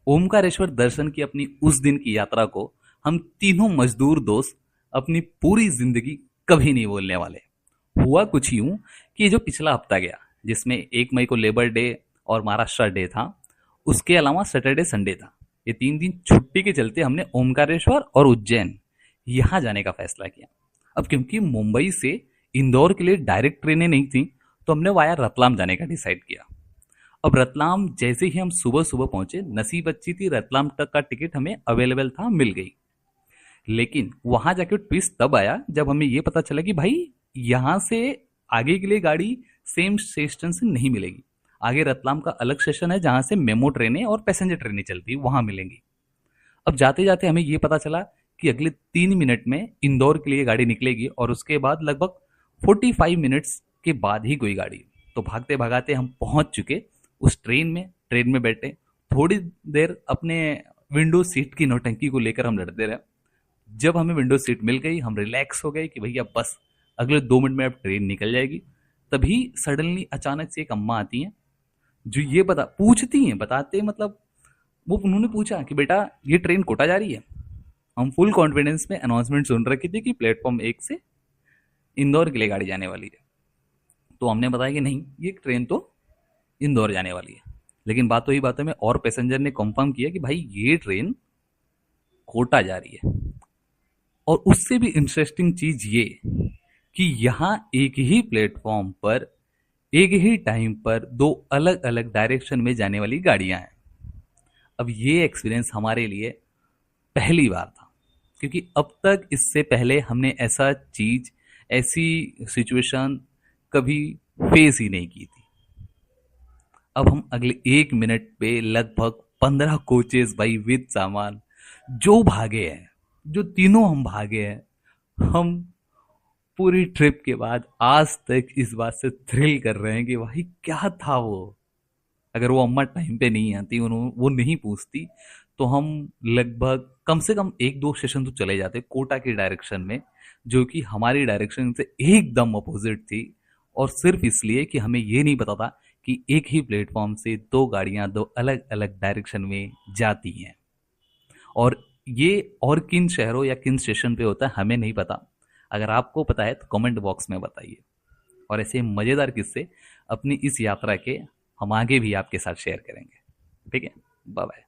ओमकारेश्वर दर्शन की अपनी उस दिन की यात्रा को हम तीनों मजदूर दोस्त अपनी पूरी जिंदगी कभी नहीं भूलने वाले। हुआ कुछ यूं कि ये जो पिछला हफ्ता गया, जिसमें 1 मई को लेबर डे और महाराष्ट्र डे था, उसके अलावा सैटरडे संडे था, ये 3 दिन छुट्टी के चलते हमने ओमकारेश्वर और उज्जैन यहाँ जाने का फैसला किया। अब क्योंकि मुंबई से इंदौर के लिए डायरेक्ट ट्रेनें नहीं थी, तो हमने वाया रतलाम जाने का डिसाइड किया। अब रतलाम जैसे ही हम सुबह सुबह पहुंचे, नसीब अच्छी थी, रतलाम तक का टिकट हमें अवेलेबल था, मिल गई। लेकिन वहां जाके ट्विस्ट तब आया जब हमें यह पता चला कि भाई यहां से आगे के लिए गाड़ी सेम स्टेशन से नहीं मिलेगी। आगे रतलाम का अलग स्टेशन है जहां से मेमो ट्रेनें और पैसेंजर ट्रेनें चलती, वहां मिलेंगी। अब जाते जाते हमें यह पता चला कि अगले 3 मिनट में इंदौर के लिए गाड़ी निकलेगी और उसके बाद लगभग 45 मिनट्स के बाद ही कोई गाड़ी। तो भागते भागाते हम पहुंच चुके उस ट्रेन में बैठे। थोड़ी देर अपने विंडो सीट की नौटंकी को लेकर हम लड़ते रहे। जब हमें विंडो सीट मिल गई, हम रिलैक्स हो गए कि भैया बस अगले 2 मिनट में अब ट्रेन निकल जाएगी। तभी सडनली अचानक से एक अम्मा आती हैं, जो ये पूछती हैं, बताते मतलब वो उन्होंने पूछा कि बेटा ये ट्रेन कोटा जा रही है। हम फुल कॉन्फिडेंस में अनाउंसमेंट सुन रखे थे कि प्लेटफॉर्म 1 से इंदौर के लिए गाड़ी जाने वाली है। तो हमने बताया कि नहीं, ये ट्रेन तो इंदौर जाने वाली है। लेकिन बातों ही बातों में और पैसेंजर ने कंफर्म किया कि भाई ये ट्रेन कोटा जा रही है। और उससे भी इंटरेस्टिंग चीज ये कि यहाँ एक ही प्लेटफॉर्म पर एक ही टाइम पर दो अलग अलग डायरेक्शन में जाने वाली गाड़ियां हैं। अब ये एक्सपीरियंस हमारे लिए पहली बार था, क्योंकि अब तक इससे पहले हमने ऐसी सिचुएशन कभी फेस ही नहीं की थी। अब हम अगले 1 मिनट पे लगभग 15 कोचेस भाई विद सामान जो भागे हैं, जो तीनों हम भागे हैं। हम पूरी ट्रिप के बाद आज तक इस बात से थ्रिल कर रहे हैं कि भाई क्या था वो। अगर वो अम्मा टाइम पे नहीं आती, वो नहीं पूछती, तो हम लगभग कम से कम 1-2 स्टेशन तो चले जाते कोटा की डायरेक्शन में, जो कि हमारी डायरेक्शन से एकदम अपोजिट थी। और सिर्फ इसलिए कि हमें ये नहीं पता था कि एक ही प्लेटफॉर्म से दो गाड़ियां दो अलग अलग डायरेक्शन में जाती हैं। और ये और किन शहरों या किन स्टेशन पे होता है हमें नहीं पता। अगर आपको पता है तो कमेंट बॉक्स में बताइए। और ऐसे मजेदार किस्से अपनी इस यात्रा के हम आगे भी आपके साथ शेयर करेंगे। ठीक है, बाय बाय।